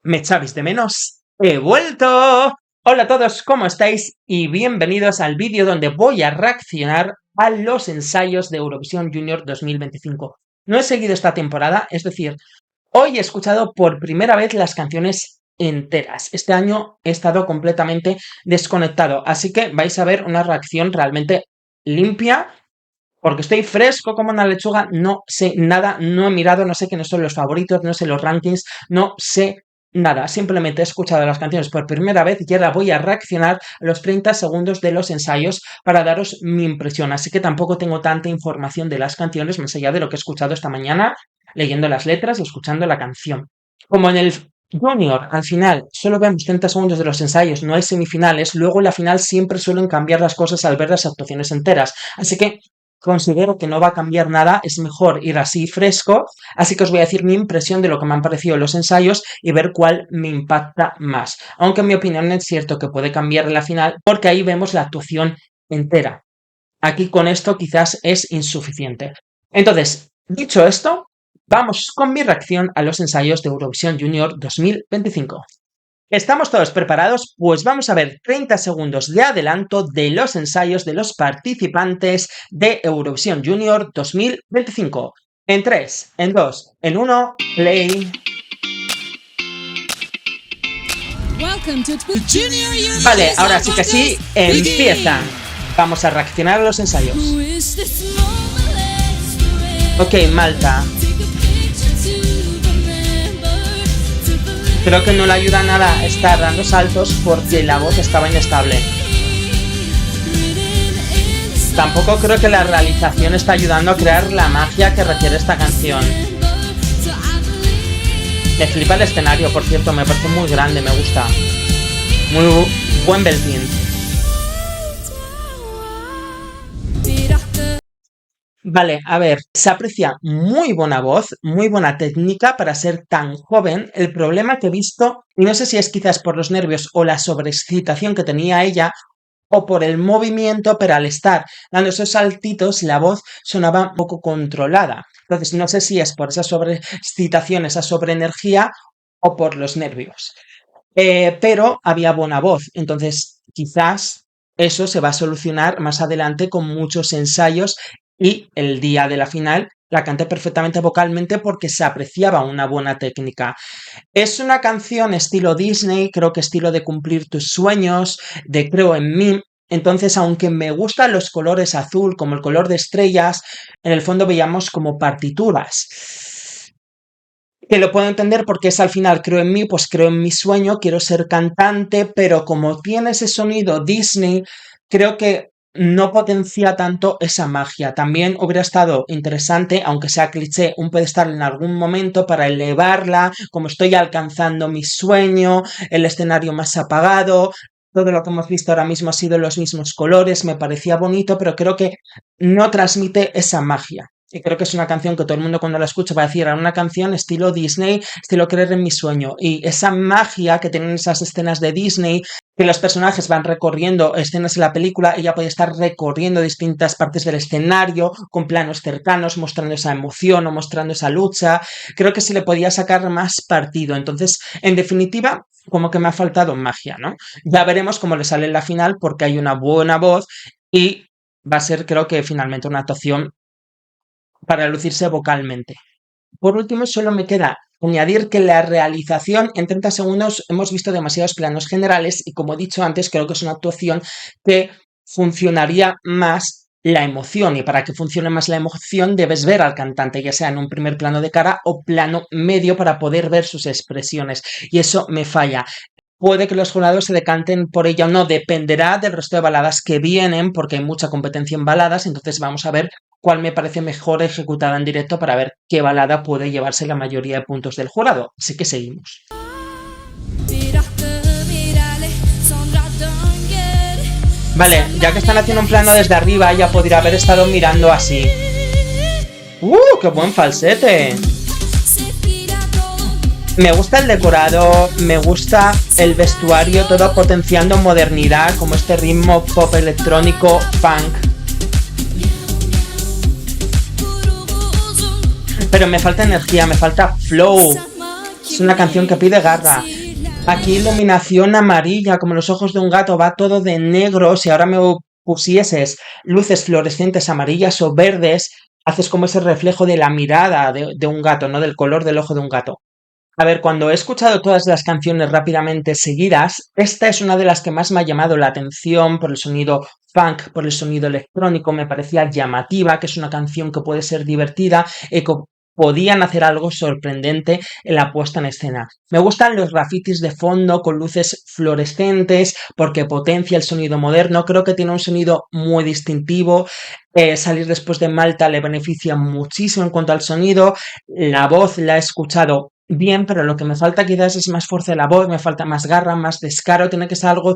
¿Me echabais de menos? ¡He vuelto! Hola a todos, ¿cómo estáis? Y bienvenidos al vídeo donde voy a reaccionar a los ensayos de Eurovisión Junior 2025. No he seguido esta temporada, es decir, hoy he escuchado por primera vez las canciones enteras. Este año he estado completamente desconectado, así que vais a ver una reacción realmente limpia porque estoy fresco como una lechuga, no sé nada, no he mirado, no sé quiénes son los favoritos, no sé los rankings, no sé nada. Simplemente he escuchado las canciones por primera vez y ahora voy a reaccionar a los 30 segundos de los ensayos para daros mi impresión. Así que tampoco tengo tanta información de las canciones, más allá de lo que he escuchado esta mañana, leyendo las letras y escuchando la canción. Como en el Junior, al final, solo vemos 30 segundos de los ensayos, no hay semifinales, luego en la final siempre suelen cambiar las cosas al ver las actuaciones enteras. Así que considero que no va a cambiar nada, es mejor ir así fresco, así que os voy a decir mi impresión de lo que me han parecido los ensayos y ver cuál me impacta más. Aunque en mi opinión es cierto que puede cambiar en la final porque ahí vemos la actuación entera. Aquí con esto quizás es insuficiente. Entonces, dicho esto, vamos con mi reacción a los ensayos de Eurovisión Junior 2025. ¿Estamos todos preparados? Pues vamos a ver 30 segundos de adelanto de los ensayos de los participantes de Eurovisión Junior 2025. En 3, en 2, en 1, play. Vale, ahora sí que sí, empiezan. Vamos a reaccionar a los ensayos. Ok, Malta. Creo que no le ayuda nada estar dando saltos porque la voz estaba inestable. Tampoco creo que la realización está ayudando a crear la magia que requiere esta canción. Me flipa el escenario, por cierto, me parece muy grande, me gusta. Muy buen belting. Vale, a ver, se aprecia muy buena voz, muy buena técnica para ser tan joven. El problema que he visto, y no sé si es quizás por los nervios o la sobreexcitación que tenía ella, o por el movimiento, pero al estar dando esos saltitos, la voz sonaba un poco controlada. Entonces, no sé si es por esa sobreexcitación, esa sobreenergía, o por los nervios. Pero había buena voz, entonces quizás eso se va a solucionar más adelante con muchos ensayos y el día de la final la canté perfectamente vocalmente porque se apreciaba una buena técnica. Es una canción estilo Disney, creo que estilo de cumplir tus sueños, de creo en mí. Entonces, aunque me gustan los colores azul, como el color de estrellas, en el fondo veíamos como partituras. Que lo puedo entender porque es al final creo en mí, pues creo en mi sueño, quiero ser cantante, pero como tiene ese sonido Disney, creo que no potencia tanto esa magia. También hubiera estado interesante, aunque sea cliché, un pedestal en algún momento para elevarla, como estoy alcanzando mi sueño, el escenario más apagado. Todo lo que hemos visto ahora mismo ha sido los mismos colores, me parecía bonito, pero creo que no transmite esa magia. Y creo que es una canción que todo el mundo cuando la escucha va a decir, era una canción estilo Disney, estilo creer en mi sueño. Y esa magia que tienen esas escenas de Disney, que los personajes van recorriendo escenas de la película, ella puede estar recorriendo distintas partes del escenario, con planos cercanos, mostrando esa emoción o mostrando esa lucha. Creo que se le podía sacar más partido. Entonces, en definitiva, como que me ha faltado magia, ¿no? Ya veremos cómo le sale en la final, porque hay una buena voz y va a ser, creo que finalmente una actuación para lucirse vocalmente. Por último, solo me queda añadir que la realización en 30 segundos hemos visto demasiados planos generales y como he dicho antes, creo que es una actuación que funcionaría más la emoción y para que funcione más la emoción debes ver al cantante, ya sea en un primer plano de cara o plano medio para poder ver sus expresiones y eso me falla. Puede que los jurados se decanten por ella o no, dependerá del resto de baladas que vienen, porque hay mucha competencia en baladas, entonces vamos a ver cuál me parece mejor ejecutada en directo para ver qué balada puede llevarse la mayoría de puntos del jurado. Así que seguimos. Vale, ya que están haciendo un plano desde arriba, ya podría haber estado mirando así. ¡Qué buen falsete! Me gusta el decorado, me gusta el vestuario, todo potenciando modernidad, como este ritmo pop electrónico, funk. Pero me falta energía, me falta flow. Es una canción que pide garra. Aquí iluminación amarilla, como los ojos de un gato, va todo de negro. Si ahora me pusieses luces fluorescentes amarillas o verdes, haces como ese reflejo de la mirada de un gato, ¿no? Del color del ojo de un gato. A ver, cuando he escuchado todas las canciones rápidamente seguidas, esta es una de las que más me ha llamado la atención por el sonido funk, por el sonido electrónico, me parecía llamativa, que es una canción que puede ser divertida y que podían hacer algo sorprendente en la puesta en escena. Me gustan los grafitis de fondo con luces fluorescentes porque potencia el sonido moderno, creo que tiene un sonido muy distintivo. Salir después de Malta le beneficia muchísimo en cuanto al sonido. La voz la he escuchado bien, pero lo que me falta quizás es más fuerza de la voz, me falta más garra, más descaro, tiene que ser algo...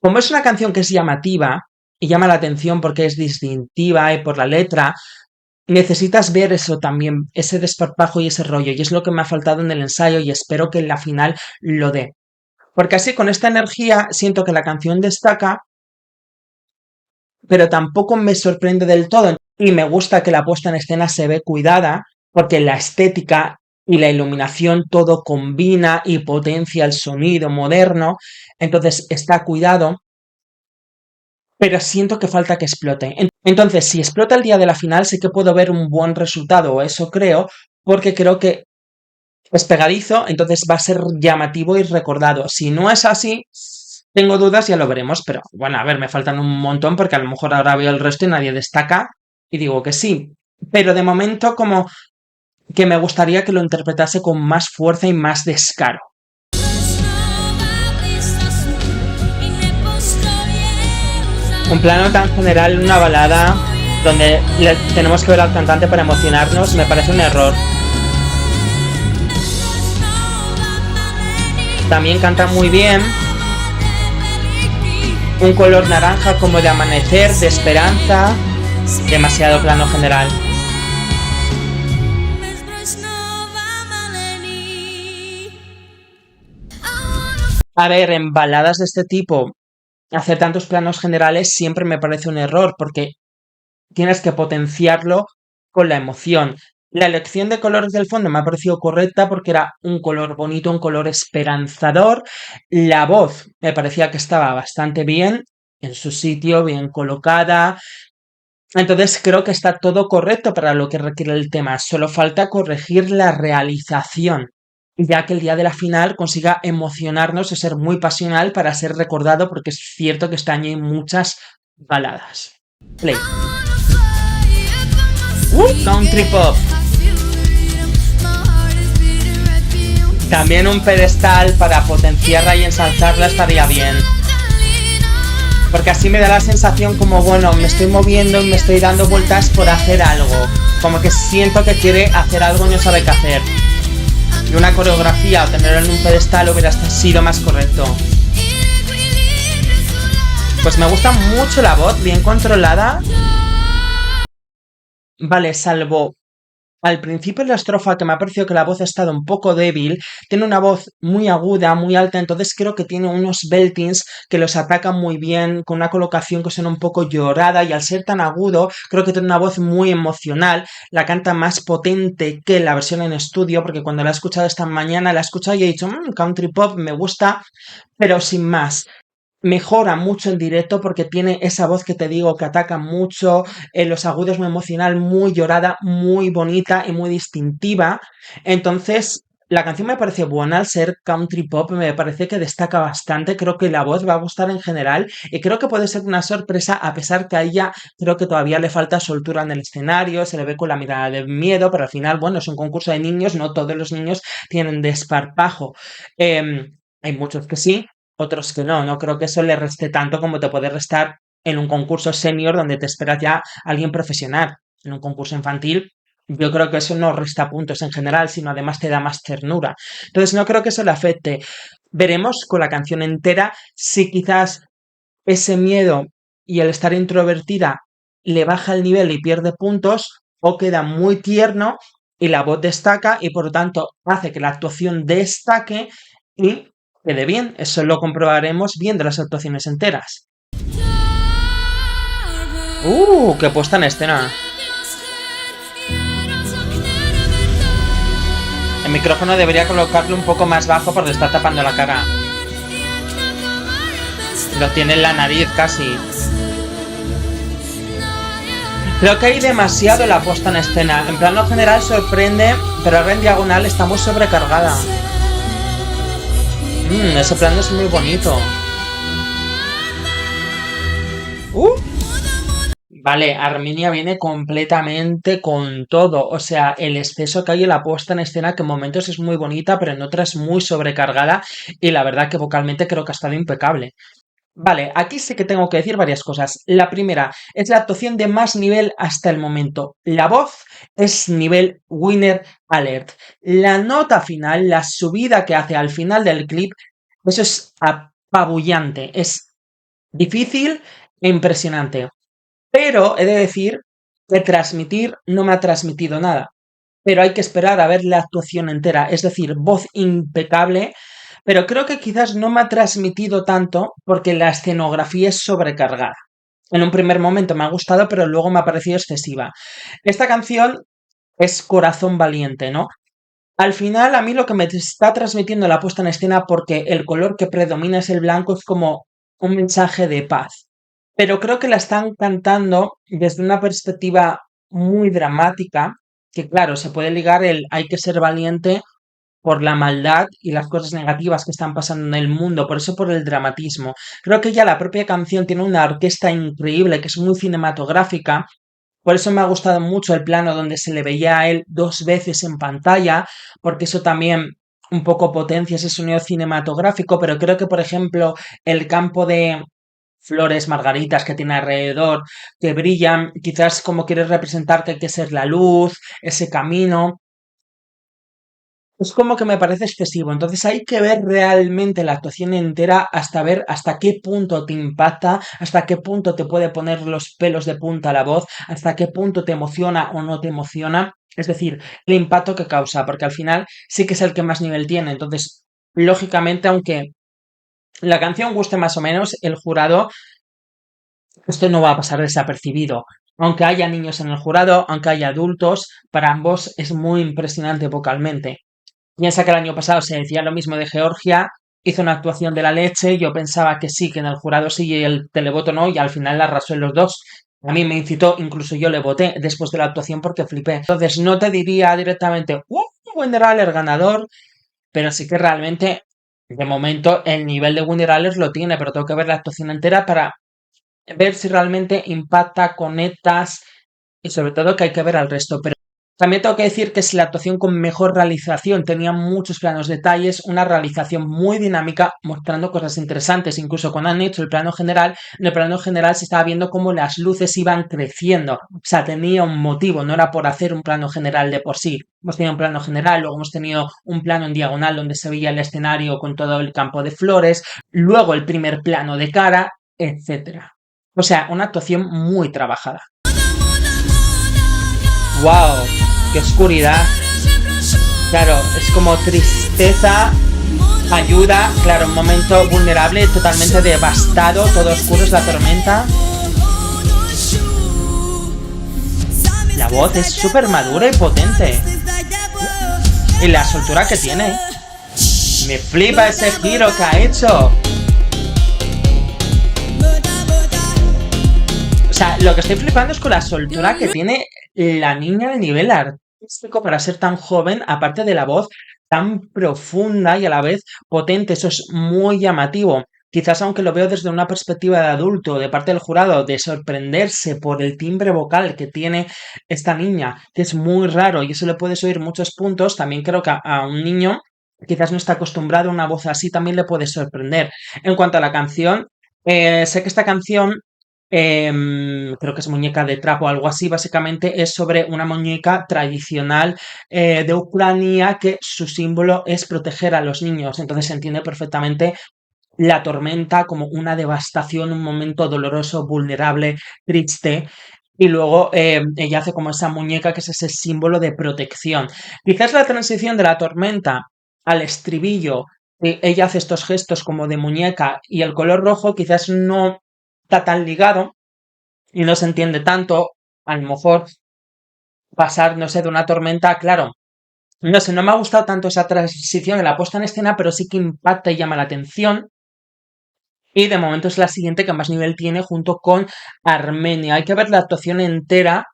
Como es una canción que es llamativa y llama la atención porque es distintiva y por la letra, necesitas ver eso también, ese desparpajo y ese rollo, y es lo que me ha faltado en el ensayo y espero que en la final lo dé. Porque así con esta energía siento que la canción destaca, pero tampoco me sorprende del todo. Y me gusta que la puesta en escena se ve cuidada, porque la estética y la iluminación todo combina y potencia el sonido moderno, entonces está cuidado, pero siento que falta que explote. Entonces, si explota el día de la final, sí que puedo ver un buen resultado, o eso creo, porque creo que es pegadizo, entonces va a ser llamativo y recordado. Si no es así, tengo dudas, ya lo veremos, pero bueno, a ver, me faltan un montón porque a lo mejor ahora veo el resto y nadie destaca y digo que sí. Pero de momento como que me gustaría que lo interpretase con más fuerza y más descaro. Un plano tan general, una balada donde tenemos que ver al cantante para emocionarnos, me parece un error. También canta muy bien. Un color naranja como de amanecer, de esperanza. Demasiado plano general. A ver, en baladas de este tipo, hacer tantos planos generales siempre me parece un error porque tienes que potenciarlo con la emoción. La elección de colores del fondo me ha parecido correcta porque era un color bonito, un color esperanzador. La voz me parecía que estaba bastante bien, en su sitio, bien colocada. Entonces creo que está todo correcto para lo que requiere el tema. Solo falta corregir la realización, ya que el día de la final consiga emocionarnos y ser muy pasional para ser recordado, porque es cierto que este año hay muchas baladas. Play. Country pop. También un pedestal para potenciarla y ensalzarla estaría bien. Porque así me da la sensación como, bueno, me estoy moviendo y me estoy dando vueltas por hacer algo. Como que siento que quiere hacer algo y no sabe qué hacer. Y una coreografía o tenerlo en un pedestal hubiera sido más correcto. Pues me gusta mucho la voz, bien controlada. Vale, salvo al principio de la estrofa que me ha parecido que la voz ha estado un poco débil, tiene una voz muy aguda, muy alta, entonces creo que tiene unos beltings que los atacan muy bien, con una colocación que suena un poco llorada y al ser tan agudo, creo que tiene una voz muy emocional, la canta más potente que la versión en estudio, porque cuando la he escuchado esta mañana, la he escuchado y he dicho, country pop me gusta, pero sin más. Mejora mucho en directo porque tiene esa voz que te digo que ataca mucho, los agudos muy emocional, muy llorada, muy bonita y muy distintiva. Entonces, la canción me parece buena al ser country pop, me parece que destaca bastante, creo que la voz va a gustar en general y creo que puede ser una sorpresa a pesar que a ella creo que todavía le falta soltura en el escenario, se le ve con la mirada de miedo, pero al final, bueno, es un concurso de niños, no todos los niños tienen desparpajo. Hay muchos que sí, otros que no. No creo que eso le reste tanto como te puede restar en un concurso senior donde te espera ya alguien profesional. En un concurso infantil, yo creo que eso no resta puntos en general, sino además te da más ternura. Entonces no creo que eso le afecte. Veremos con la canción entera si quizás ese miedo y el estar introvertida le baja el nivel y pierde puntos, o queda muy tierno y la voz destaca y por lo tanto hace que la actuación destaque y quede bien. Eso lo comprobaremos viendo las actuaciones enteras. ¡Qué puesta en escena! El micrófono debería colocarlo un poco más bajo porque está tapando la cara. Lo tiene en la nariz casi. Creo que hay demasiado la puesta en escena. En plano general sorprende, pero ahora en diagonal está muy sobrecargada. Ese plano es muy bonito. Vale, Arminia viene completamente con todo. O sea, el exceso que hay en la puesta en escena, que en momentos es muy bonita, pero en otras muy sobrecargada. Y la verdad que vocalmente creo que ha estado impecable. Vale, aquí sí que tengo que decir varias cosas. La primera es la actuación de más nivel hasta el momento. La voz es nivel Winner Alert. La nota final, la subida que hace al final del clip, eso es apabullante. Es difícil e impresionante. Pero he de decir que transmitir no me ha transmitido nada. Pero hay que esperar a ver la actuación entera. Es decir, voz impecable, pero creo que quizás no me ha transmitido tanto porque la escenografía es sobrecargada. En un primer momento me ha gustado, pero luego me ha parecido excesiva. Esta canción es Corazón Valiente, ¿no? Al final, a mí lo que me está transmitiendo la puesta en escena, porque el color que predomina es el blanco, es como un mensaje de paz. Pero creo que la están cantando desde una perspectiva muy dramática, que claro, se puede ligar el hay que ser valiente por la maldad y las cosas negativas que están pasando en el mundo, por eso por el dramatismo. Creo que ya la propia canción tiene una orquesta increíble, que es muy cinematográfica, por eso me ha gustado mucho el plano donde se le veía a él dos veces en pantalla, porque eso también un poco potencia ese sonido cinematográfico, pero creo que, por ejemplo, el campo de flores, margaritas que tiene alrededor, que brillan, quizás como quieres representar que hay que ser la luz, ese camino, es como que me parece excesivo. Entonces hay que ver realmente la actuación entera hasta ver hasta qué punto te impacta, hasta qué punto te puede poner los pelos de punta la voz, hasta qué punto te emociona o no te emociona. Es decir, el impacto que causa, porque al final sí que es el que más nivel tiene. Entonces, lógicamente, aunque la canción guste más o menos, el jurado, esto no va a pasar desapercibido. Aunque haya niños en el jurado, aunque haya adultos, para ambos es muy impresionante vocalmente. Piensa que el año pasado se decía lo mismo de Georgia, hizo una actuación de la leche, yo pensaba que sí, que en el jurado sí y el televoto no, y al final la arrasó en los dos. A mí me incitó, incluso yo le voté después de la actuación porque flipé. Entonces no te diría directamente, Winner Aller ganador, pero sí que realmente, de momento, el nivel de Winner Aller lo tiene, pero tengo que ver la actuación entera para ver si realmente impacta, conectas y sobre todo que hay que ver al resto. Pero también tengo que decir que es la actuación con mejor realización, tenía muchos planos detalles, una realización muy dinámica, mostrando cosas interesantes. Incluso cuando han hecho el plano general, en el plano general se estaba viendo cómo las luces iban creciendo. O sea, tenía un motivo, no era por hacer un plano general de por sí. Hemos tenido un plano general, luego hemos tenido un plano en diagonal donde se veía el escenario con todo el campo de flores, luego el primer plano de cara, etcétera. O sea, una actuación muy trabajada. ¡Wow! ¡Qué oscuridad! Claro, es como tristeza, ayuda, claro, un momento vulnerable, totalmente devastado, todo oscuro es la tormenta. La voz es súper madura y potente. Y la soltura que tiene. Me flipa ese giro que ha hecho. O sea, lo que estoy flipando es con la soltura que tiene la niña al nivel artístico para ser tan joven, aparte de la voz tan profunda y a la vez potente. Eso es muy llamativo. Quizás aunque lo veo desde una perspectiva de adulto, de parte del jurado, de sorprenderse por el timbre vocal que tiene esta niña, que es muy raro y eso le puedes oír muchos puntos, también creo que a un niño quizás no está acostumbrado a una voz así, también le puede sorprender. En cuanto a la canción, sé que esta canción creo que es muñeca de trapo o algo así, básicamente es sobre una muñeca tradicional de Ucrania que su símbolo es proteger a los niños, entonces se entiende perfectamente la tormenta como una devastación, un momento doloroso, vulnerable, triste. Y luego ella hace como esa muñeca que es ese símbolo de protección. Quizás la transición de la tormenta al estribillo, ella hace estos gestos como de muñeca y el color rojo quizás no está tan ligado y no se entiende tanto. A lo mejor pasar, no sé, de una tormenta, claro, No sé, no me ha gustado tanto esa transición en la puesta en escena, pero sí que impacta y llama la atención. Y de momento es la siguiente que más nivel tiene junto con Armenia. Hay que ver la actuación entera,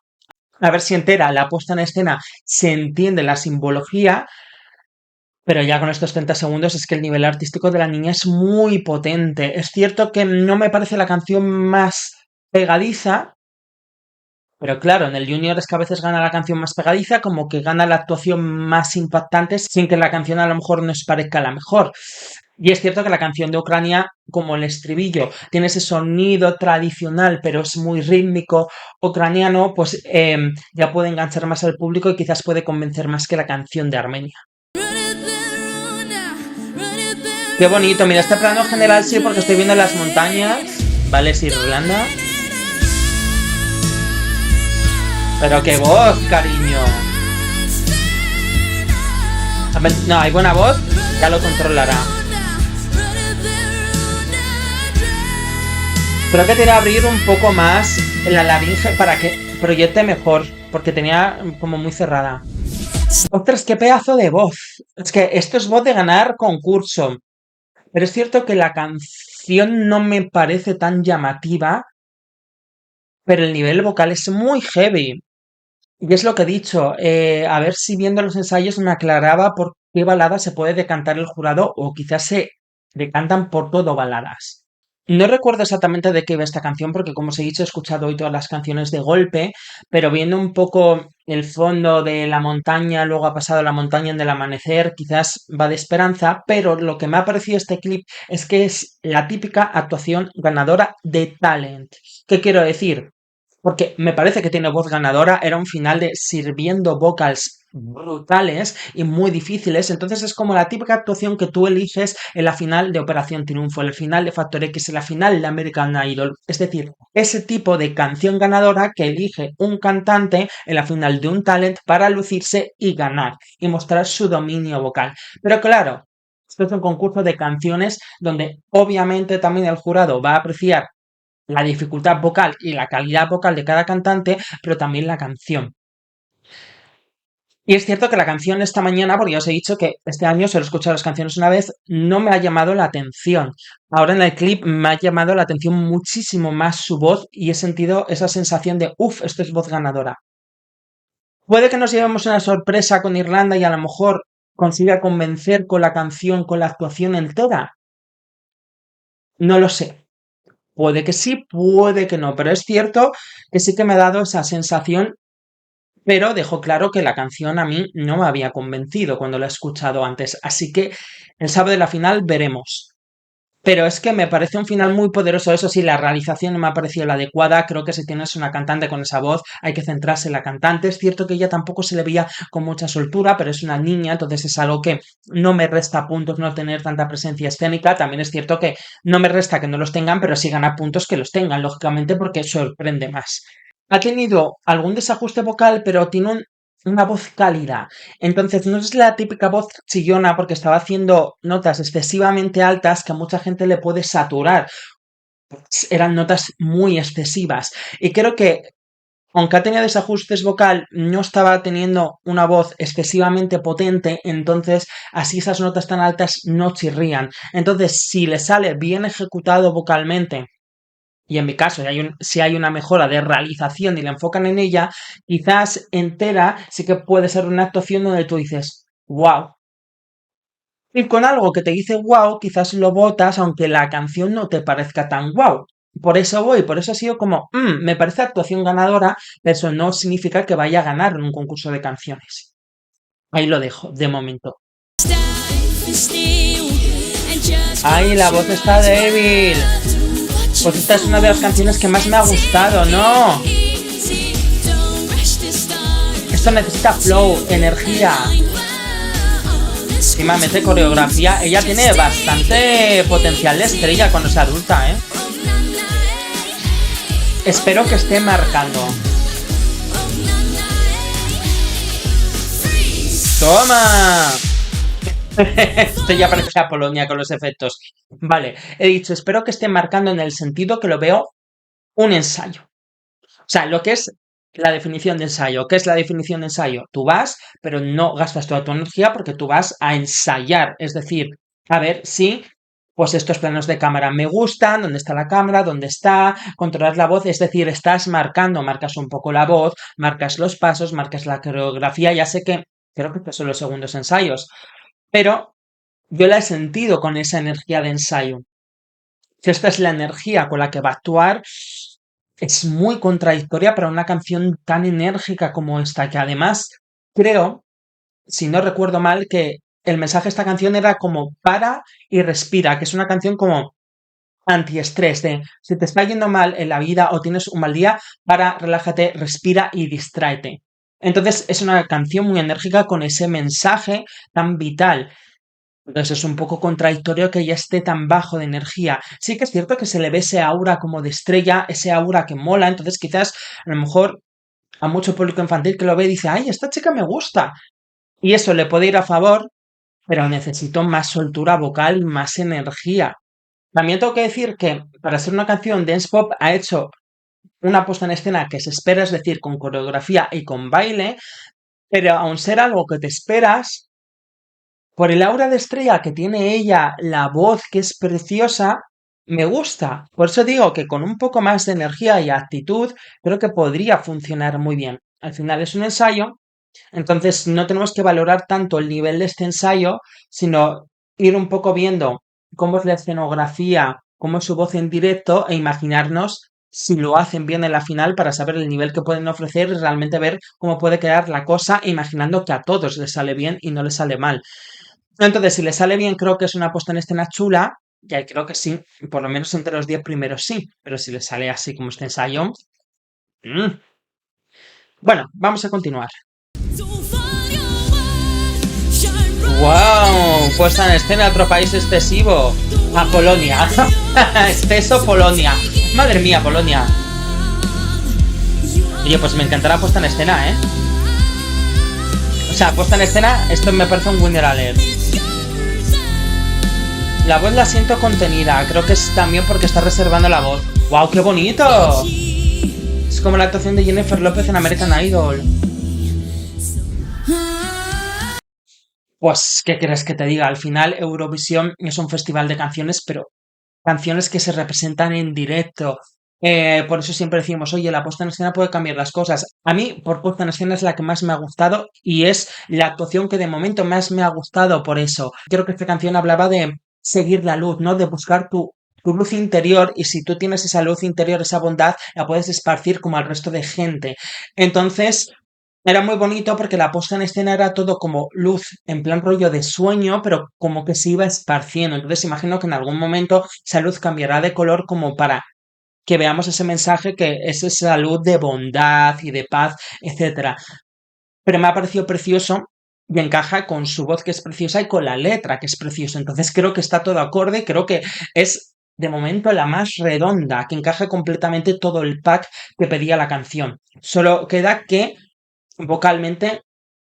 a ver si entera la puesta en escena se entiende la simbología, pero ya con estos 30 segundos es que el nivel artístico de la niña es muy potente. Es cierto que no me parece la canción más pegadiza, pero claro, en el Junior es que a veces gana la canción más pegadiza, como que gana la actuación más impactante, sin que la canción a lo mejor nos parezca la mejor. Y es cierto que la canción de Ucrania, como el estribillo, tiene ese sonido tradicional, pero es muy rítmico ucraniano, pues ya puede enganchar más al público y quizás puede convencer más que la canción de Armenia. Qué bonito, mira, este plano general sí, porque estoy viendo las montañas, ¿vale? Es Irlanda. Pero qué voz, cariño. A ver, no, hay buena voz, ya lo controlará. Creo que tiene que abrir un poco más la laringe para que proyecte mejor, porque tenía como muy cerrada. Ostras, qué pedazo de voz. Es que esto es voz de ganar concurso. Pero es cierto que la canción no me parece tan llamativa, pero el nivel vocal es muy heavy. Y es lo que he dicho, a ver si viendo los ensayos me aclaraba por qué balada se puede decantar el jurado o quizás se decantan por todo baladas. No recuerdo exactamente de qué iba esta canción porque como os he dicho he escuchado hoy todas las canciones de golpe, pero viendo un poco el fondo de la montaña, luego ha pasado la montaña en el amanecer, quizás va de esperanza, pero lo que me ha parecido este clip es que es la típica actuación ganadora de talent. ¿Qué quiero decir? Porque me parece que tiene voz ganadora, era un final de sirviendo vocals brutales y muy difíciles, entonces es como la típica actuación que tú eliges en la final de Operación Triunfo, en la final de Factor X, en la final de American Idol, es decir, ese tipo de canción ganadora que elige un cantante en la final de un talent para lucirse y ganar y mostrar su dominio vocal. Pero claro, esto es un concurso de canciones donde obviamente también el jurado va a apreciar la dificultad vocal y la calidad vocal de cada cantante, pero también la canción. Y es cierto que la canción esta mañana, porque ya os he dicho que este año solo he escuchado las canciones una vez, no me ha llamado la atención. Ahora en el clip me ha llamado la atención muchísimo más su voz y he sentido esa sensación de, uff, esto es voz ganadora. Puede que nos llevemos una sorpresa con Irlanda y a lo mejor consiga convencer con la canción, con la actuación entera. No lo sé. Puede que sí, puede que no, pero es cierto que sí que me ha dado esa sensación, pero dejó claro que la canción a mí no me había convencido cuando la he escuchado antes, así que el sábado de la final veremos. Pero es que me parece un final muy poderoso, eso sí, la realización no me ha parecido la adecuada, creo que si tienes una cantante con esa voz hay que centrarse en la cantante, es cierto que ella tampoco se le veía con mucha soltura, pero es una niña, entonces es algo que no me resta puntos no tener tanta presencia escénica, también es cierto que no me resta que no los tengan, pero sí gana puntos que los tengan, lógicamente porque sorprende más. Ha tenido algún desajuste vocal, pero tiene una voz cálida. Entonces, no es la típica voz chillona porque estaba haciendo notas excesivamente altas que a mucha gente le puede saturar. Eran notas muy excesivas. Y creo que, aunque ha tenido desajustes vocal, no estaba teniendo una voz excesivamente potente, entonces así esas notas tan altas no chirrían. Entonces, si le sale bien ejecutado vocalmente, y en mi caso, si hay una mejora de realización y la enfocan en ella, quizás entera sí que puede ser una actuación donde tú dices, wow. Y con algo que te dice wow, quizás lo botas aunque la canción no te parezca tan wow. Por eso voy, por eso ha sido como, me parece actuación ganadora, pero eso no significa que vaya a ganar en un concurso de canciones. Ahí lo dejo, de momento. ¡Ay, la voz está débil! Pues esta es una de las canciones que más me ha gustado, ¿no? Esto necesita flow, energía. Encima mete coreografía. Ella tiene bastante potencial de estrella cuando sea adulta, ¿eh? Espero que esté marcando. ¡Toma! Esto ya parece a Polonia con los efectos. Vale, he dicho, espero que esté marcando en el sentido que lo veo un ensayo. O sea, lo que es la definición de ensayo. ¿Qué es la definición de ensayo? Tú vas, pero no gastas toda tu energía porque tú vas a ensayar. Es decir, a ver si pues estos planos de cámara me gustan, dónde está la cámara, dónde está, controlar la voz, es decir, estás marcando, marcas un poco la voz, marcas los pasos, marcas la coreografía, ya sé que creo que estos son los segundos ensayos, pero yo la he sentido con esa energía de ensayo. Si esta es la energía con la que va a actuar, es muy contradictoria para una canción tan enérgica como esta, que además creo, si no recuerdo mal, que el mensaje de esta canción era como para y respira, que es una canción como antiestrés, de si te está yendo mal en la vida o tienes un mal día, para, relájate, respira y distráete. Entonces es una canción muy enérgica con ese mensaje tan vital. Entonces es un poco contradictorio que ella esté tan bajo de energía. Sí que es cierto que se le ve ese aura como de estrella, ese aura que mola, entonces quizás a lo mejor a mucho público infantil que lo ve y dice, ay, esta chica me gusta. Y eso le puede ir a favor, pero necesito más soltura vocal, más energía. También tengo que decir que para ser una canción dance pop ha hecho una puesta en escena que se espera, es decir, con coreografía y con baile, pero aun ser algo que te esperas, por el aura de estrella que tiene ella, la voz que es preciosa, me gusta. Por eso digo que con un poco más de energía y actitud, creo que podría funcionar muy bien. Al final es un ensayo, entonces no tenemos que valorar tanto el nivel de este ensayo, sino ir un poco viendo cómo es la escenografía, cómo es su voz en directo e imaginarnos si lo hacen bien en la final para saber el nivel que pueden ofrecer y realmente ver cómo puede quedar la cosa, imaginando que a todos les sale bien y no les sale mal. Entonces, si le sale bien, creo que es una puesta en escena chula, y ahí creo que sí, por lo menos entre los 10 primeros sí, pero si le sale así como este ensayo. mm. Bueno, vamos a continuar. ¡Wow! Puesta en escena otro país excesivo. A Polonia. Exceso Polonia. Madre mía, Polonia. Oye, pues me encantará puesta en escena, ¿eh? O sea, puesta en escena, esto me parece un winner alert. La voz la siento contenida, creo que es también porque está reservando la voz. ¡Wow, qué bonito! Es como la actuación de Jennifer López en American Idol. Pues, ¿qué quieres que te diga? Al final, Eurovisión es un festival de canciones, pero canciones que se representan en directo. Por eso siempre decimos, oye, la puesta en escena puede cambiar las cosas. A mí, por puesta en escena es la que más me ha gustado y es la actuación que de momento más me ha gustado por eso. Creo que esta canción hablaba de seguir la luz, ¿no? De buscar tu luz interior y si tú tienes esa luz interior, esa bondad, la puedes esparcir como al resto de gente. Entonces, era muy bonito porque la puesta en escena era todo como luz, en plan rollo de sueño, pero como que se iba esparciendo. Entonces imagino que en algún momento esa luz cambiará de color como para que veamos ese mensaje que es esa luz de bondad y de paz, etcétera. Pero me ha parecido precioso y encaja con su voz que es preciosa y con la letra que es preciosa. Entonces creo que está todo acorde, creo que es de momento la más redonda, que encaja completamente todo el pack que pedía la canción. Solo queda que vocalmente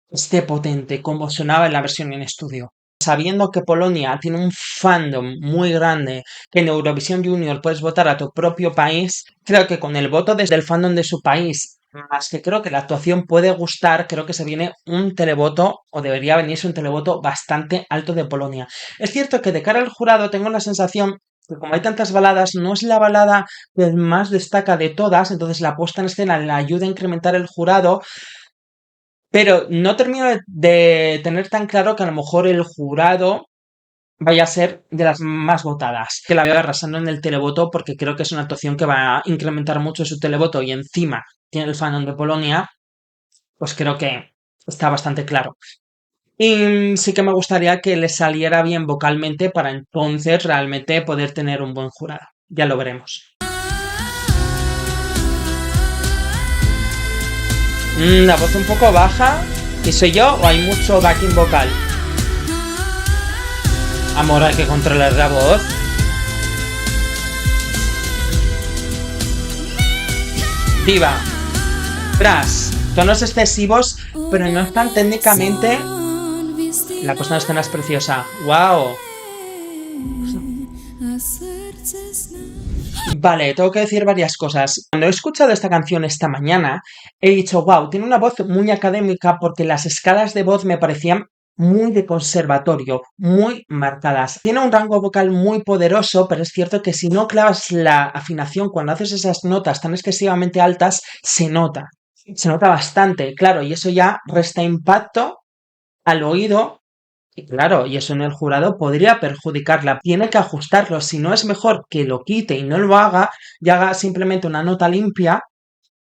esté potente como sonaba en la versión en estudio. Sabiendo que Polonia tiene un fandom muy grande, que en Eurovisión Junior puedes votar a tu propio país, creo que con el voto desde el fandom de su país, más que creo que la actuación puede gustar, creo que se viene un televoto, o debería venirse un televoto bastante alto de Polonia. Es cierto que de cara al jurado tengo la sensación que como hay tantas baladas, no es la balada que más destaca de todas, entonces la puesta en escena le ayuda a incrementar el jurado, pero no termino de tener tan claro que a lo mejor el jurado vaya a ser de las más votadas. Que la veo arrasando en el televoto porque creo que es una actuación que va a incrementar mucho su televoto y encima tiene el fandom de Polonia, pues creo que está bastante claro. Y sí que me gustaría que le saliera bien vocalmente para entonces realmente poder tener un buen jurado. Ya lo veremos. La voz un poco baja. ¿Y soy yo o hay mucho backing vocal? Amor, hay que controlar la voz. Diva. Tras. Tonos excesivos, pero no están técnicamente. La puesta en escena es preciosa. ¡Wow! Vale, tengo que decir varias cosas. Cuando he escuchado esta canción esta mañana, he dicho, wow, tiene una voz muy académica porque las escalas de voz me parecían muy de conservatorio, muy marcadas. Tiene un rango vocal muy poderoso, pero es cierto que si no clavas la afinación cuando haces esas notas tan excesivamente altas, se nota. Se nota bastante, claro, y eso ya resta impacto al oído y claro, y eso en el jurado podría perjudicarla. Tiene que ajustarlo. Si no, es mejor que lo quite y no lo haga y haga simplemente una nota limpia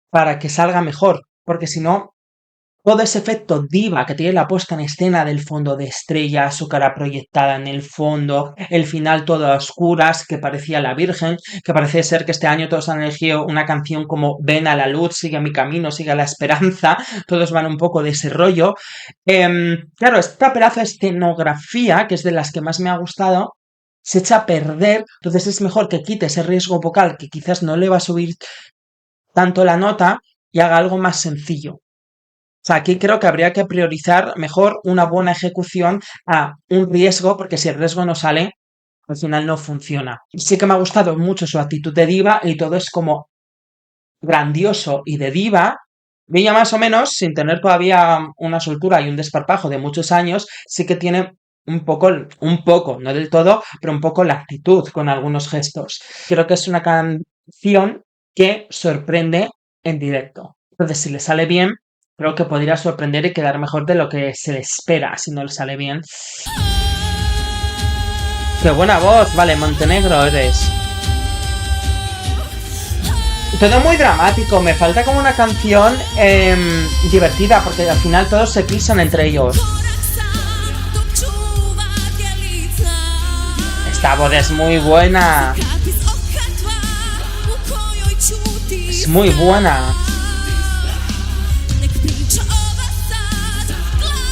para que salga mejor. Porque si no, todo ese efecto diva que tiene la puesta en escena del fondo de estrella, su cara proyectada en el fondo, el final todo a oscuras, que parecía la Virgen, que parece ser que este año todos han elegido una canción como Ven a la luz, sigue mi camino, sigue la esperanza, todos van un poco de ese rollo. Claro, esta pedazo de escenografía, que es de las que más me ha gustado, se echa a perder, entonces es mejor que quite ese riesgo vocal que quizás no le va a subir tanto la nota y haga algo más sencillo. O sea, aquí creo que habría que priorizar mejor una buena ejecución a un riesgo, porque si el riesgo no sale, al final no funciona. Sí que me ha gustado mucho su actitud de diva y todo es como grandioso y de diva. Ella más o menos, sin tener todavía una soltura y un desparpajo de muchos años, sí que tiene un poco, no del todo, pero un poco la actitud con algunos gestos. Creo que es una canción que sorprende en directo. Entonces, si le sale bien, creo que podría sorprender y quedar mejor de lo que se le espera si no le sale bien. ¡Qué buena voz! Vale, Montenegro eres. Todo muy dramático, me falta como una canción divertida, porque al final todos se pisan entre ellos. Esta voz es muy buena. Es muy buena.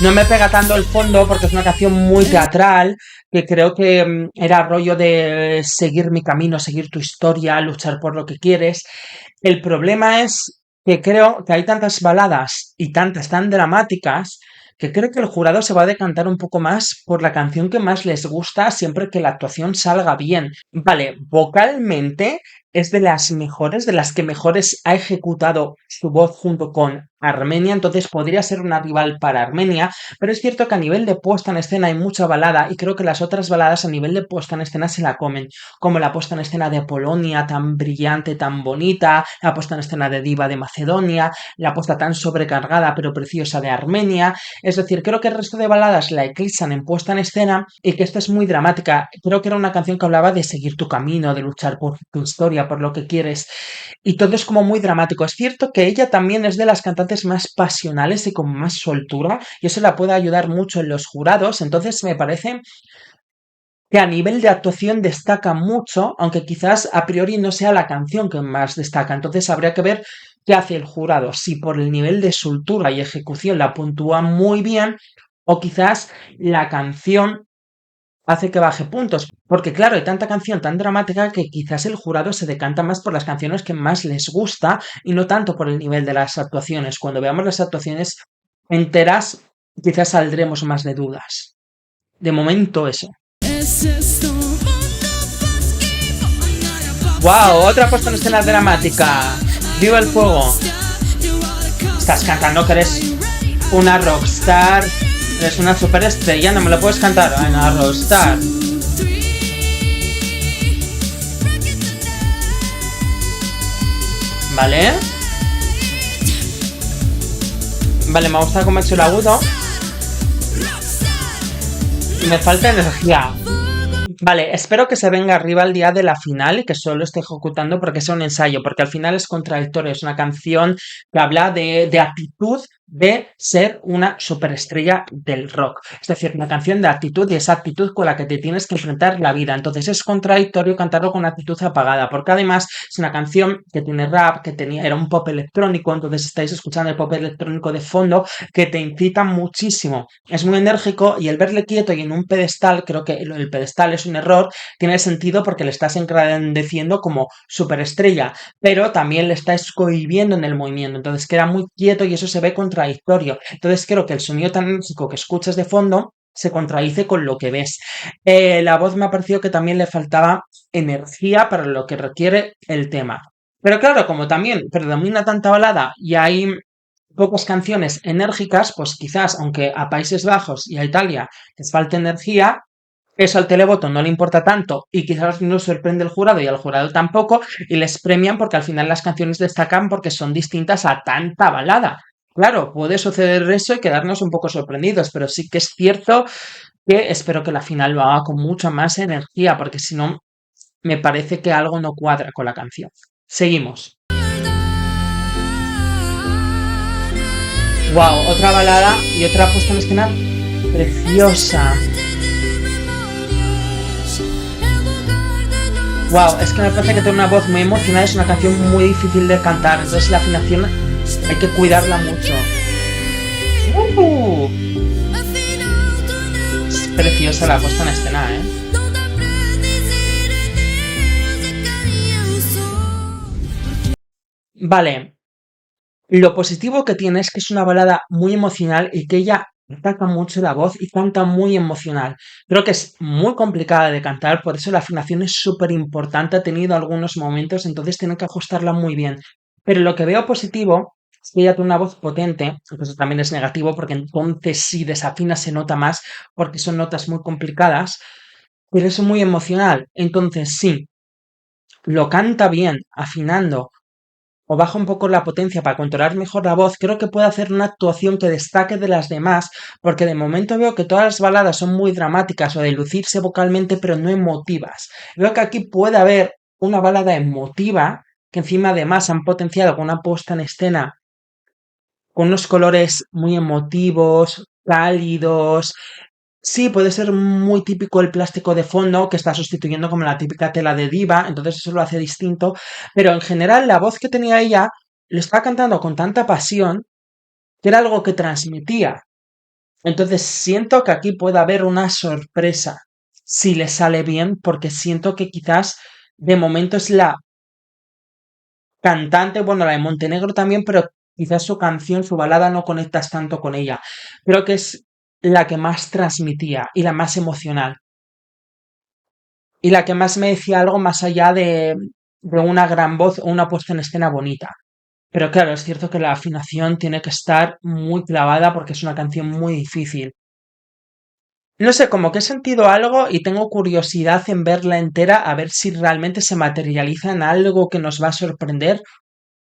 No me pega tanto el fondo porque es una canción muy teatral que creo que era rollo de seguir mi camino, seguir tu historia, luchar por lo que quieres. El problema es que creo que hay tantas baladas y tantas tan dramáticas que creo que el jurado se va a decantar un poco más por la canción que más les gusta siempre que la actuación salga bien. Vale, vocalmente es de las que mejores ha ejecutado su voz junto con Armenia, entonces podría ser una rival para Armenia, pero es cierto que a nivel de puesta en escena hay mucha balada y creo que las otras baladas a nivel de puesta en escena se la comen, como la puesta en escena de Polonia, tan brillante, tan bonita, la puesta en escena de Diva de Macedonia, la puesta tan sobrecargada pero preciosa de Armenia, es decir, creo que el resto de baladas la eclipsan en puesta en escena y que esta es muy dramática, creo que era una canción que hablaba de seguir tu camino, de luchar por tu historia, por lo que quieres, y todo es como muy dramático. Es cierto que ella también es de las cantantes más pasionales y con más soltura, y eso la puede ayudar mucho en los jurados, entonces me parece que a nivel de actuación destaca mucho, aunque quizás a priori no sea la canción que más destaca. Entonces habría que ver qué hace el jurado, si por el nivel de soltura y ejecución la puntúa muy bien, o quizás la canción hace que baje puntos. Porque claro, hay tanta canción tan dramática que quizás el jurado se decanta más por las canciones que más les gusta y no tanto por el nivel de las actuaciones. Cuando veamos las actuaciones enteras, quizás saldremos más de dudas. De momento eso. ¡Wow! Otra puesta en escena dramática. ¡Viva el fuego! Estás cantando que eres una rockstar. Eres una superestrella, no me lo puedes cantar. Ay, una rockstar. ¿Vale? Vale, me gusta cómo he hecho el agudo. Me falta energía. Vale, espero que se venga arriba el día de la final y que solo esté ejecutando porque sea un ensayo, porque al final es contradictorio, es una canción que habla de actitud de ser una superestrella del rock. Es decir, una canción de actitud y esa actitud con la que te tienes que enfrentar la vida. Entonces es contradictorio cantarlo con actitud apagada, porque además es una canción que tiene rap, que tenía, era un pop electrónico, entonces estáis escuchando el pop electrónico de fondo que te incita muchísimo. Es muy enérgico y el verle quieto y en un pedestal, creo que el pedestal es un error, tiene sentido porque le estás engrandeciendo como superestrella, pero también le estás cohibiendo en el movimiento, entonces queda muy quieto y eso se ve contradictorio. Entonces creo que el sonido tan enérgico que escuchas de fondo se contradice con lo que ves. La voz me ha parecido que también le faltaba energía para lo que requiere el tema. Pero claro, como también predomina tanta balada y hay pocas canciones enérgicas, pues quizás, aunque a Países Bajos y a Italia les falte energía, eso al televoto no le importa tanto y quizás no sorprende el jurado y al jurado tampoco y les premian porque al final las canciones destacan porque son distintas a tanta balada. Claro, puede suceder eso y quedarnos un poco sorprendidos, pero sí que es cierto que espero que la final lo haga con mucha más energía porque si no me parece que algo no cuadra con la canción. Seguimos. Wow, otra balada y otra puesta en escena preciosa. Wow, es que me parece que tiene una voz muy emocional, es una canción muy difícil de cantar, entonces la afinación hay que cuidarla mucho. Uh, es preciosa la puesta en escena, ¿eh? Vale, lo positivo que tiene es que es una balada muy emocional y que ella ataca mucho la voz y canta muy emocional. Creo que es muy complicada de cantar, por eso la afinación es súper importante. Ha tenido algunos momentos, entonces tiene que ajustarla muy bien. Pero lo que veo positivo es que ella tiene una voz potente, aunque eso también es negativo, porque entonces si desafina se nota más, porque son notas muy complicadas, pero es muy emocional. Entonces sí, lo canta bien, afinando o baja un poco la potencia para controlar mejor la voz, creo que puede hacer una actuación que destaque de las demás, porque de momento veo que todas las baladas son muy dramáticas o de lucirse vocalmente, pero no emotivas. Veo que aquí puede haber una balada emotiva, que encima además han potenciado con una puesta en escena con unos colores muy emotivos, cálidos. Sí, puede ser muy típico el plástico de fondo que está sustituyendo como la típica tela de diva, entonces eso lo hace distinto, pero en general la voz que tenía ella lo estaba cantando con tanta pasión que era algo que transmitía. Entonces siento que aquí puede haber una sorpresa si le sale bien, porque siento que quizás de momento es la cantante, bueno, la de Montenegro también, pero quizás su canción, su balada no conectas tanto con ella. Creo que es la que más transmitía y la más emocional. Y la que más me decía algo más allá de una gran voz o una puesta en escena bonita. Pero claro, es cierto que la afinación tiene que estar muy clavada porque es una canción muy difícil. No sé, como que he sentido algo y tengo curiosidad en verla entera a ver si realmente se materializa en algo que nos va a sorprender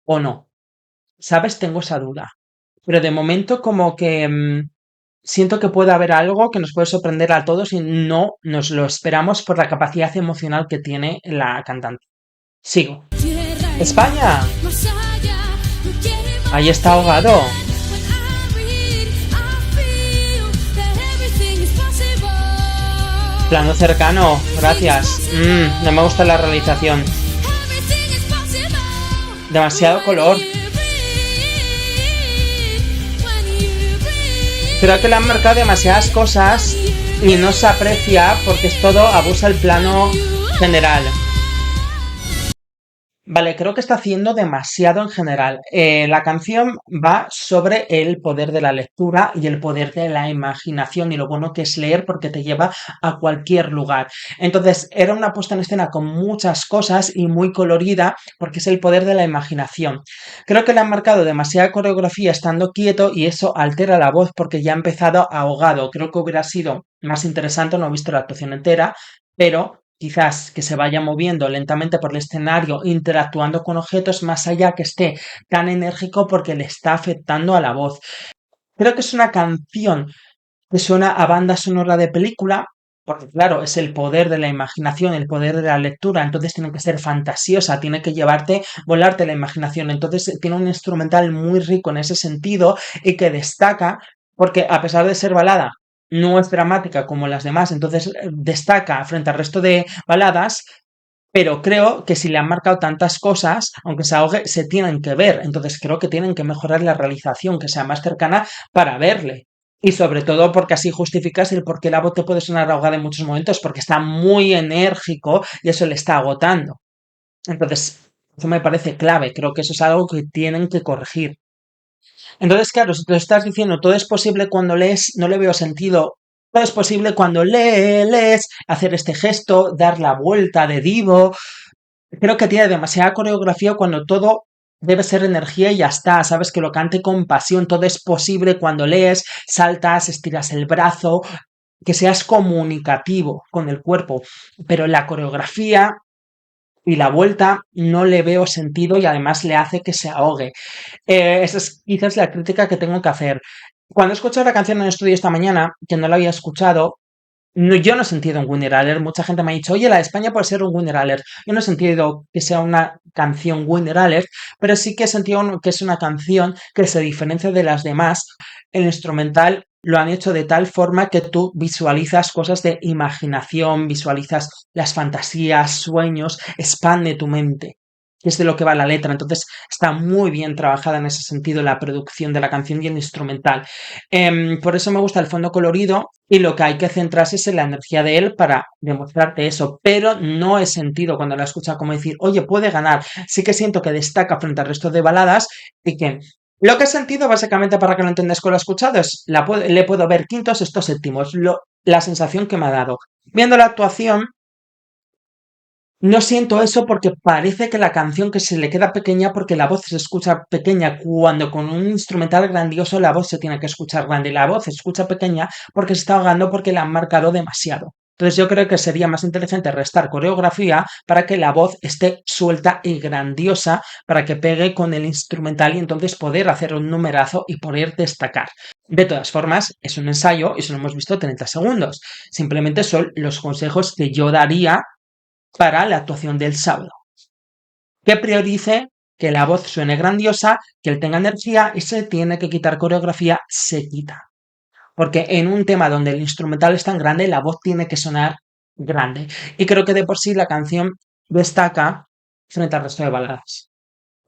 o no. ¿Sabes? Tengo esa duda. Pero de momento como que siento que puede haber algo que nos puede sorprender a todos y no nos lo esperamos por la capacidad emocional que tiene la cantante. Sigo. España. Ahí está ahogado. Plano cercano. Gracias. No me gusta la realización. Demasiado color. Creo que le han marcado demasiadas cosas y no se aprecia porque es todo abusa el plano general. Vale, creo que está haciendo demasiado en general. La canción va sobre el poder de la lectura y el poder de la imaginación y lo bueno que es leer porque te lleva a cualquier lugar. Entonces, era una puesta en escena con muchas cosas y muy colorida porque es el poder de la imaginación. Creo que le han marcado demasiada coreografía estando quieto y eso altera la voz porque ya ha empezado ahogado. Creo que hubiera sido más interesante, no he visto la actuación entera, pero quizás que se vaya moviendo lentamente por el escenario, interactuando con objetos más allá que esté tan enérgico porque le está afectando a la voz. Creo que es una canción que suena a banda sonora de película, porque claro, es el poder de la imaginación, el poder de la lectura, entonces tiene que ser fantasiosa, tiene que llevarte, volarte la imaginación, entonces tiene un instrumental muy rico en ese sentido y que destaca, porque a pesar de ser balada, no es dramática como las demás, entonces destaca frente al resto de baladas, pero creo que si le han marcado tantas cosas, aunque se ahogue, se tienen que ver. Entonces creo que tienen que mejorar la realización, que sea más cercana para verle. Y sobre todo porque así justificas el por qué la voz te puede sonar ahogada en muchos momentos, porque está muy enérgico y eso le está agotando. Entonces, eso me parece clave. Creo que eso es algo que tienen que corregir. Entonces, claro, si tú estás diciendo todo es posible cuando lees, no le veo sentido Todo es posible cuando lees, hacer este gesto, dar la vuelta de divo. Creo que tiene demasiada coreografía cuando todo debe ser energía y ya está. Sabes que lo cante con pasión. Todo es posible cuando lees, saltas, estiras el brazo, que seas comunicativo con el cuerpo. Pero la coreografía y la vuelta no le veo sentido y además le hace que se ahogue. Esa es quizás la crítica que tengo que hacer. Cuando he escuchado la canción en el estudio esta mañana, que no la había escuchado, no, yo no he sentido un winner alert. Mucha gente me ha dicho, oye, la de España puede ser un winner alert. Yo no he sentido que sea una canción winner alert, pero sí que he sentido que es una canción que se diferencia de las demás. El instrumental lo han hecho de tal forma que tú visualizas cosas de imaginación, visualizas las fantasías, sueños, expande tu mente, que es de lo que va la letra. Entonces está muy bien trabajada en ese sentido la producción de la canción y el instrumental. Por eso me gusta el fondo colorido y lo que hay que centrarse es en la energía de él para demostrarte eso, pero no he sentido cuando la escucha como decir, oye, puede ganar. Sí que siento que destaca frente al resto de baladas y que lo que he sentido básicamente para que lo entendáis con lo escuchado es, le puedo ver quintos, estos séptimos, la sensación que me ha dado. Viendo la actuación, no siento eso porque parece que la canción que se le queda pequeña porque la voz se escucha pequeña cuando con un instrumental grandioso la voz se tiene que escuchar grande y la voz se escucha pequeña porque se está ahogando porque la han marcado demasiado. Entonces yo creo que sería más inteligente restar coreografía para que la voz esté suelta y grandiosa para que pegue con el instrumental y entonces poder hacer un numerazo y poder destacar. De todas formas, es un ensayo y solo hemos visto 30 segundos. Simplemente son los consejos que yo daría para la actuación del sábado. Que priorice que la voz suene grandiosa, que él tenga energía y se tiene que quitar coreografía, se quita. Porque en un tema donde el instrumental es tan grande, la voz tiene que sonar grande. Y creo que de por sí la canción destaca frente al resto de baladas.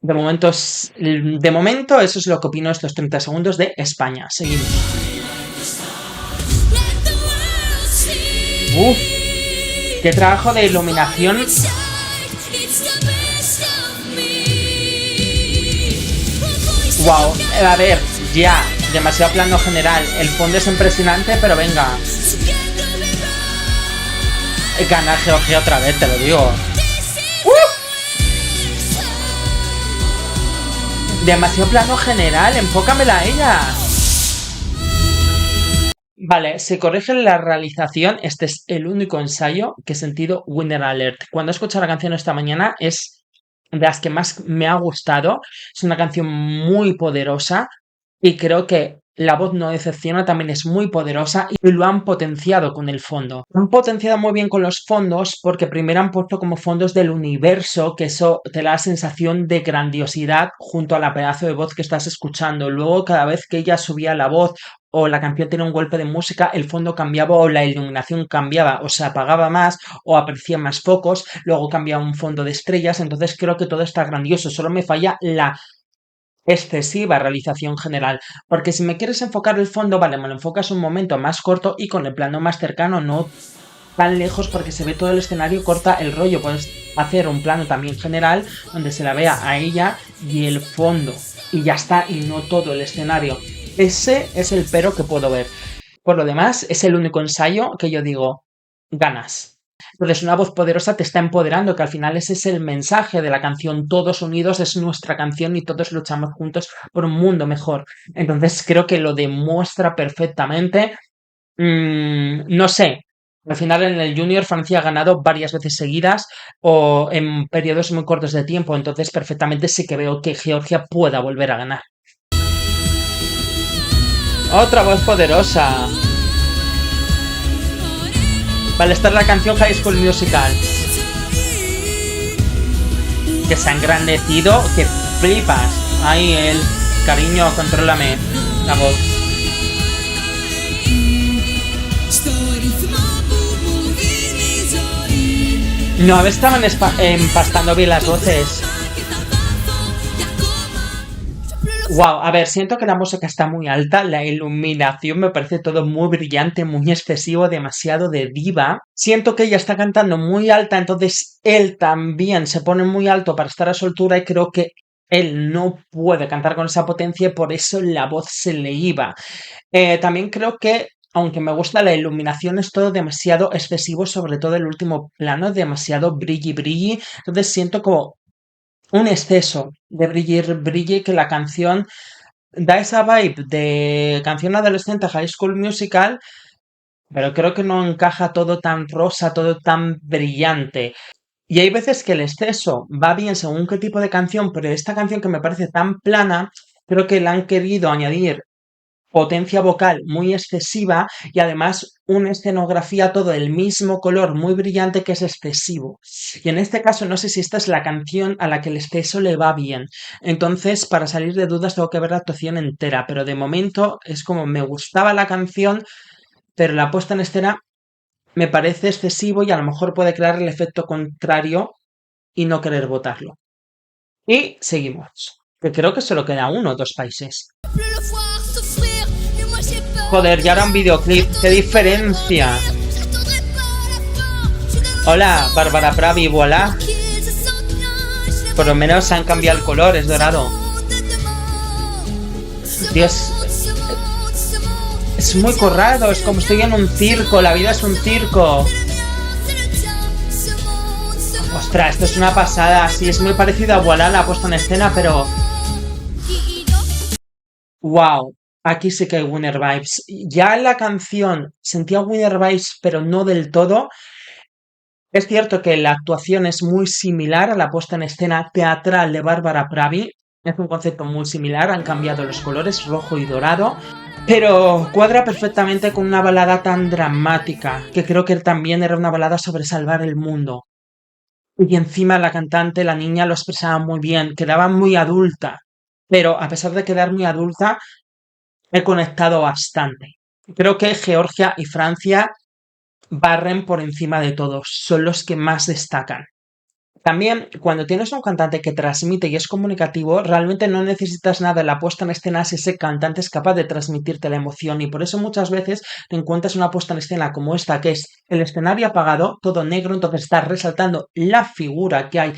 De momento, eso es lo que opino estos 30 segundos de España. Seguimos. Uf, qué trabajo de iluminación. Wow, a ver, ya, demasiado plano general. El fondo es impresionante, pero venga. Gana Georgia otra vez, te lo digo. Demasiado plano general, enfócamela a ella. Vale, se corrige la realización. Este es el único ensayo que he sentido winner alert. Cuando he escuchado la canción esta mañana es de las que más me ha gustado. Es una canción muy poderosa y creo que la voz no decepciona, también es muy poderosa y lo han potenciado con el fondo. Lo han potenciado muy bien con los fondos porque primero han puesto como fondos del universo, que eso te da la sensación de grandiosidad junto a la pedazo de voz que estás escuchando. Luego, cada vez que ella subía la voz o la canción tenía un golpe de música, el fondo cambiaba o la iluminación cambiaba, o se apagaba más o aparecían más focos, luego cambiaba un fondo de estrellas, entonces creo que todo está grandioso, solo me falla la excesiva realización general, porque si me quieres enfocar el fondo, vale, me lo enfocas un momento más corto y con el plano más cercano, no tan lejos porque se ve todo el escenario, corta el rollo, puedes hacer un plano también general donde se la vea a ella y el fondo y ya está, y no todo el escenario. Ese es el pero que puedo ver. Por lo demás, es el único ensayo que yo digo, ganas. Entonces, una voz poderosa te está empoderando, que al final ese es el mensaje de la canción. Todos unidos es nuestra canción y todos luchamos juntos por un mundo mejor. Entonces, creo que lo demuestra perfectamente. No sé. Al final en el Junior Francia ha ganado varias veces seguidas o en periodos muy cortos de tiempo. Entonces, perfectamente sí que veo que Georgia pueda volver a ganar. Otra voz poderosa. Vale, esta es la canción High School Musical. Que se ha engrandecido, que flipas. Ahí el cariño, contrólame la voz. No, a ver, estaban empastando bien las voces. Wow, a ver, siento que la música está muy alta, la iluminación me parece todo muy brillante, muy excesivo, demasiado de diva. Siento que ella está cantando muy alta, entonces él también se pone muy alto para estar a su altura y creo que él no puede cantar con esa potencia y por eso la voz se le iba. También creo que aunque me gusta la iluminación, es todo demasiado excesivo, sobre todo el último plano, demasiado brilli brilli. Entonces siento como un exceso de brillir brilli que la canción da esa vibe de canción adolescente High School Musical, pero creo que no encaja todo tan rosa, todo tan brillante. Y hay veces que el exceso va bien según qué tipo de canción, pero esta canción que me parece tan plana, creo que le han querido añadir potencia vocal muy excesiva y además una escenografía todo del mismo color muy brillante que es excesivo. Y en este caso no sé si esta es la canción a la que el exceso le va bien. Entonces, para salir de dudas tengo que ver la actuación entera, pero de momento es como me gustaba la canción, pero la puesta en escena me parece excesivo y a lo mejor puede crear el efecto contrario y no querer votarlo. Y seguimos. Que creo que solo queda uno o dos países. Joder, ya era un videoclip. ¡Qué diferencia! Hola, Bárbara Pravi, voilà. Por lo menos han cambiado el color, es dorado. Dios, es muy corrado, es como estoy en un circo, la vida es un circo. Ostras, esto es una pasada, sí, es muy parecido a Voilà la puesta en escena, pero... ¡Wow! Aquí sí que hay Winner Vibes. Ya en la canción sentía Winner Vibes, pero no del todo. Es cierto que la actuación es muy similar a la puesta en escena teatral de Bárbara Pravi. Es un concepto muy similar, han cambiado los colores rojo y dorado, pero cuadra perfectamente con una balada tan dramática, que creo que también era una balada sobre salvar el mundo. Y encima la cantante, la niña, lo expresaba muy bien, quedaba muy adulta, pero a pesar de quedar muy adulta, he conectado bastante. Creo que Georgia y Francia barren por encima de todos, son los que más destacan. También, cuando tienes un cantante que transmite y es comunicativo, realmente no necesitas nada en la puesta en escena si ese cantante es capaz de transmitirte la emoción. Y por eso muchas veces te encuentras una puesta en escena como esta, que es el escenario apagado, todo negro, entonces estás resaltando la figura que hay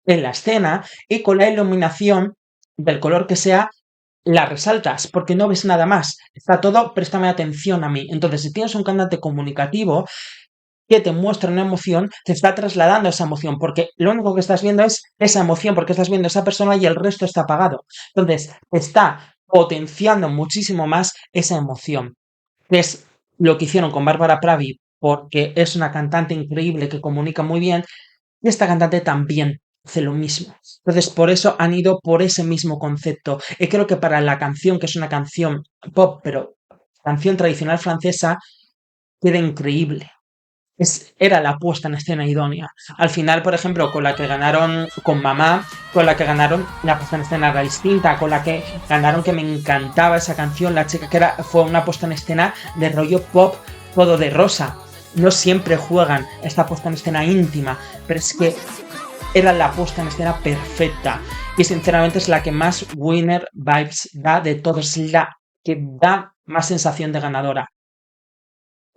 en la escena y con la iluminación del color que sea, la resaltas porque no ves nada más. Está todo, préstame atención a mí. Entonces, si tienes un cantante comunicativo, que te muestra una emoción, te está trasladando esa emoción, porque lo único que estás viendo es esa emoción, porque estás viendo a esa persona y el resto está apagado. Entonces, está potenciando muchísimo más esa emoción. Es lo que hicieron con Bárbara Pravi, porque es una cantante increíble que comunica muy bien, y esta cantante también hace lo mismo. Entonces, por eso han ido por ese mismo concepto. Y creo que para la canción, que es una canción pop, pero canción tradicional francesa, queda increíble era la puesta en escena idónea. Al final, por ejemplo, con la que ganaron con Mamá, con la que ganaron la puesta en escena era distinta, con la que ganaron que me encantaba esa canción, la chica que fue una puesta en escena de rollo pop, todo de rosa. No siempre juegan esta puesta en escena íntima, pero es que era la puesta en escena perfecta. Y sinceramente es la que más winner vibes da de todos, la que da más sensación de ganadora.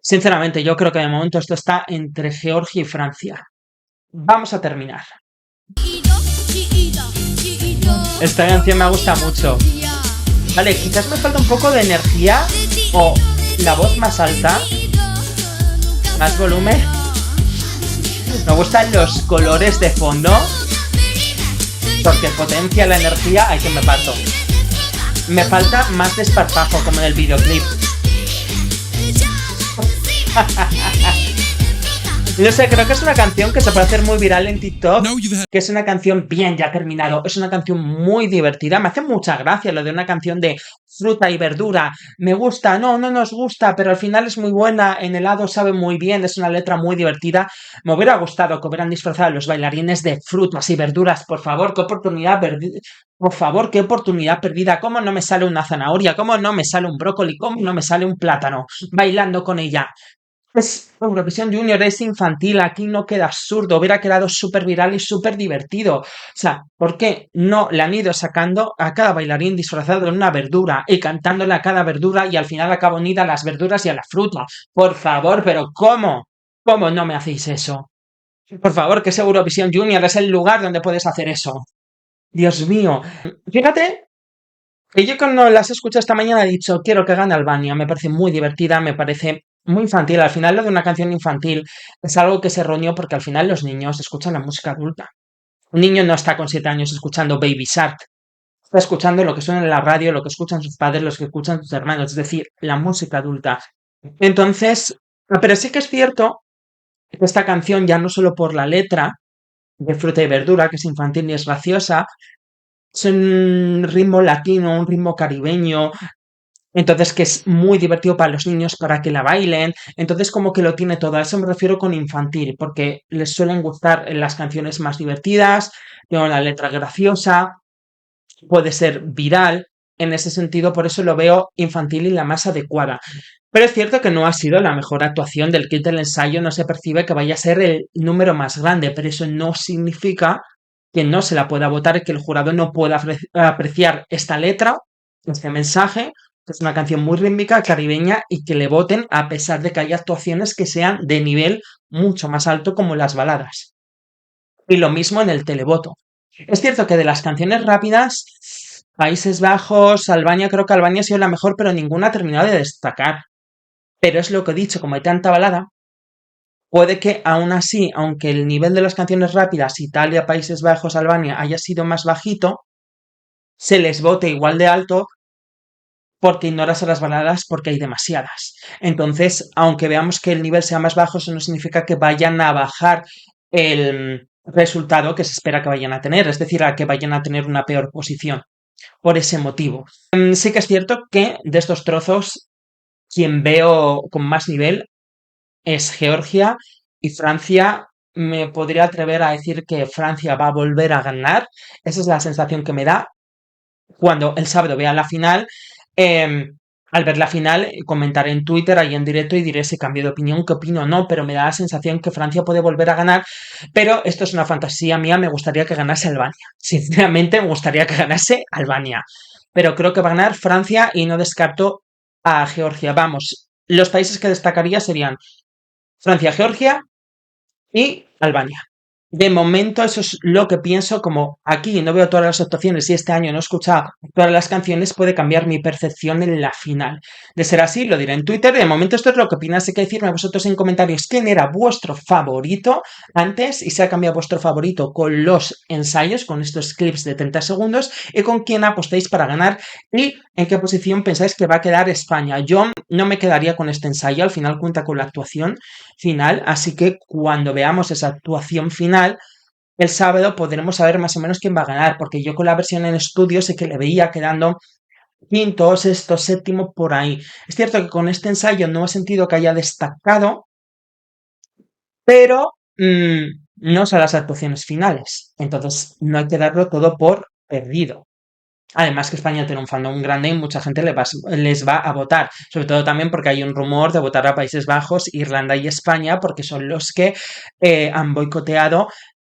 Sinceramente, yo creo que de momento esto está entre Georgia y Francia. Vamos a terminar. Esta canción me gusta mucho. Vale, quizás me falta un poco de energía o la voz más alta, más volumen. Me gustan los colores de fondo porque potencia la energía. Ay, que me parto. Me falta más desparpajo como en el videoclip. No sé, creo que es una canción que se puede hacer muy viral en TikTok, que es una canción bien ya terminado, es una canción muy divertida, me hace mucha gracia lo de una canción de fruta y verdura, me gusta, no nos gusta, pero al final es muy buena, en helado sabe muy bien, es una letra muy divertida, me hubiera gustado que hubieran disfrazado a los bailarines de frutas y verduras, por favor, qué oportunidad perdida, por favor, qué oportunidad perdida, cómo no me sale una zanahoria, cómo no me sale un brócoli, cómo no me sale un plátano, bailando con ella. Es Eurovisión Junior, es infantil, aquí no queda absurdo, hubiera quedado súper viral y súper divertido. O sea, ¿por qué no le han ido sacando a cada bailarín disfrazado de una verdura y cantándole a cada verdura y al final acaba unida a las verduras y a la fruta? Por favor, pero ¿cómo? ¿Cómo no me hacéis eso? Por favor, que es Eurovisión Junior, es el lugar donde puedes hacer eso. Dios mío. Fíjate Que yo cuando las escuché esta mañana he dicho, quiero que gane Albania, me parece muy divertida, me parece muy infantil. Al final lo de una canción infantil es algo que se roñó porque al final los niños escuchan la música adulta. Un niño no está con 7 años escuchando Baby Shark, está escuchando lo que suena en la radio, lo que escuchan sus padres, lo que escuchan sus hermanos, es decir, la música adulta. Entonces, pero sí que es cierto que esta canción, ya no solo por la letra de Fruta y Verdura, que es infantil y es graciosa, es un ritmo latino, un ritmo caribeño, entonces que es muy divertido para los niños para que la bailen, entonces como que lo tiene todo, a eso me refiero con infantil, porque les suelen gustar las canciones más divertidas, tiene una letra graciosa, puede ser viral, en ese sentido por eso lo veo infantil y la más adecuada. Pero es cierto que no ha sido la mejor actuación del kit del ensayo, no se percibe que vaya a ser el número más grande, pero eso no significa que no se la pueda votar, que el jurado no pueda apreciar esta letra, este mensaje, que es una canción muy rítmica, caribeña, y que le voten a pesar de que haya actuaciones que sean de nivel mucho más alto como las baladas. Y lo mismo en el televoto. Es cierto que de las canciones rápidas, Países Bajos, Albania, creo que Albania ha sido la mejor, pero ninguna ha terminado de destacar. Pero es lo que he dicho, como hay tanta balada, puede que aún así, aunque el nivel de las canciones rápidas, Italia, Países Bajos, Albania, haya sido más bajito, se les vote igual de alto porque ignoras a las baladas porque hay demasiadas. Entonces, aunque veamos que el nivel sea más bajo, eso no significa que vayan a bajar el resultado que se espera que vayan a tener, es decir, a que vayan a tener una peor posición por ese motivo. Sí que es cierto que de estos trozos, quien veo con más nivel es Georgia y Francia. Me podría atrever a decir que Francia va a volver a ganar. Esa es la sensación que me da cuando el sábado vea la final. eh, Al ver la final, comentaré en Twitter, ahí en directo, y diré si cambio de opinión, qué opino o no, pero me da la sensación que Francia puede volver a ganar. Pero esto es una fantasía mía, me gustaría que ganase Albania. Sinceramente, me gustaría que ganase Albania. Pero creo que va a ganar Francia y no descarto a Georgia. Vamos, los países que destacaría serían Francia, Georgia y Albania. De momento eso es lo que pienso, como aquí no veo todas las actuaciones y este año no he escuchado todas las canciones, puede cambiar mi percepción en la final. De ser así, lo diré en Twitter. De momento esto es lo que opináis, así que decirme vosotros en comentarios quién era vuestro favorito antes y si ha cambiado vuestro favorito con los ensayos, con estos clips de 30 segundos y con quién apostáis para ganar y en qué posición pensáis que va a quedar España. Yo no me quedaría con este ensayo, al final cuenta con la actuación final, así que cuando veamos esa actuación final, el sábado podremos saber más o menos quién va a ganar, porque yo con la versión en estudio sé que le veía quedando quinto, sexto, séptimo, por ahí. Es cierto que con este ensayo no he sentido que haya destacado, pero no son las actuaciones finales, entonces no hay que darlo todo por perdido. Además que España tiene un fandom grande y mucha gente les va a votar, sobre todo también porque hay un rumor de votar a Países Bajos, Irlanda y España, porque son los que han boicoteado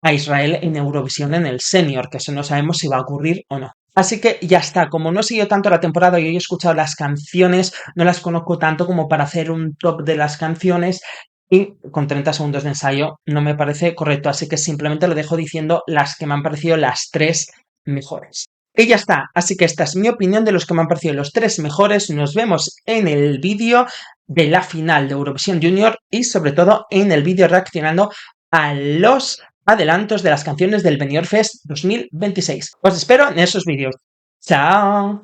a Israel en Eurovisión en el Senior, que eso no sabemos si va a ocurrir o no. Así que ya está, como no he seguido tanto la temporada y hoy he escuchado las canciones, no las conozco tanto como para hacer un top de las canciones y con 30 segundos de ensayo no me parece correcto, así que simplemente lo dejo diciendo las que me han parecido las tres mejores. Y ya está, así que esta es mi opinión de los que me han parecido los tres mejores. Nos vemos en el vídeo de la final de Eurovisión Junior y sobre todo en el vídeo reaccionando a los adelantos de las canciones del Benidorm Fest 2026. Os espero en esos vídeos. ¡Chao!